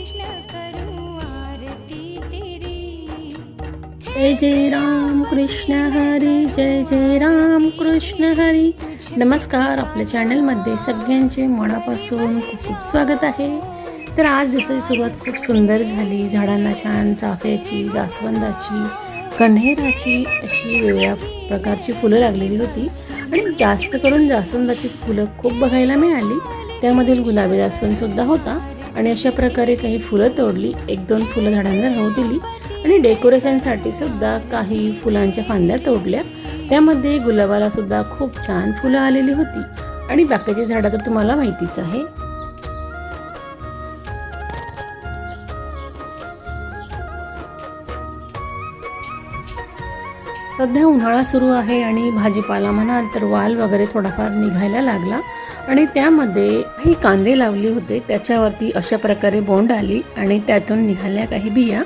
कृष्ण करूं आरती तेरी। जय जय राम कृष्ण हरी, जय जय राम कृष्ण हरी। नमस्कार, आपल्या चॅनलमध्ये सगळ्यांचे मनापासून खूप खूप स्वागत आहे। तर आज दिवसाची सुरुवात खूप सुंदर झाली। झाडांना छान चाफ्याची, जास्वंदाची, कण्हेराची अशी वेगळ्या प्रकारची फुलं लागलेली होती आणि जास्त करून जास्वंदाची फुलं खूप बघायला मिळाली। त्यामधील गुलाबी जास्वंद सुद्धा होता आणि अशा प्रकारे काही फुलं तोडली, एक दोन फुलं झाडांना राहू दिली आणि डेकोरेशनसाठी सुद्धा काही फुलांच्या फांद्या तोडल्या। त्यामध्ये गुलाबाला सुद्धा खूप छान फुलं आलेली होती आणि बाकीची झाडं तर तुम्हाला माहितीच आहे। सध्या उन्हाळा सुरू आहे आणि भाजीपाला म्हणाल तर वाल वगैरे थोडाफार निघायला लागला आणि त्यामध्ये काही कांदे लावले होते, त्याच्यावरती अशा प्रकारे बोंड आली आणि त्यातून निघाल्या काही बिया।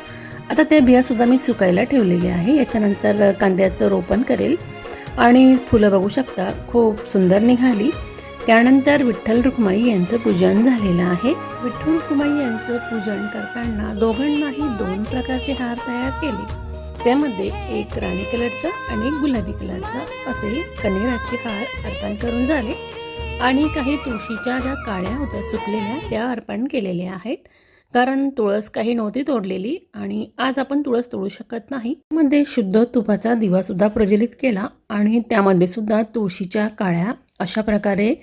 आता त्या बिया सुद्धा मी सुकायला ठेवलेल्या आहे। याच्यानंतर कांद्याचं रोपण करेल आणि फुलं बघू शकता खूप सुंदर निघाली। त्यानंतर विठ्ठल रुक्माई यांचं पूजन झालेलं आहे। विठ्ठल रुक्माई यांचं पूजन करताना दोघांनाही दोन प्रकारचे हार तयार केले। त्यामध्ये एक राणी कलरचा आणि एक गुलाबी कलरचा असे कण्हेराचे हार अर्पण करून झाले आणि काही तुळशीच्या ज्या काड्या होत्या सुकलेल्या त्या अर्पण केलेल्या आहेत, कारण तुळस काही नव्हती तोडलेली आणि आज आपण तुळस तोडू शकत नाही। मध्ये शुद्ध तुपाचा दिवा सुद्धा प्रज्वलित केला आणि त्यामध्ये सुद्धा तुळशीच्या काड्या अशा प्रकारे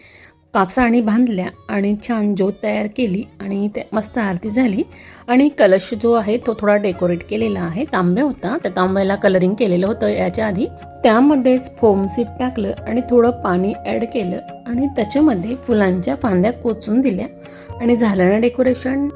कापसाने बांधल्या आणि छान ज्योत तयार केली आणि ते मस्त आरती झाली आणि कलश जो आहे तो थोडा डेकोरेट केलेला आहे। तांब्या होता, त्या तांब्याला कलरिंग केलेलं होतं याच्या आधी। त्यामध्येच फोम सीड टाकलं आणि थोडं पाणी ॲड केलं आणि त्याच्यामध्ये फुलांच्या फांद्या कोचून दिल्या आणि झालं ना डेकोरेशन।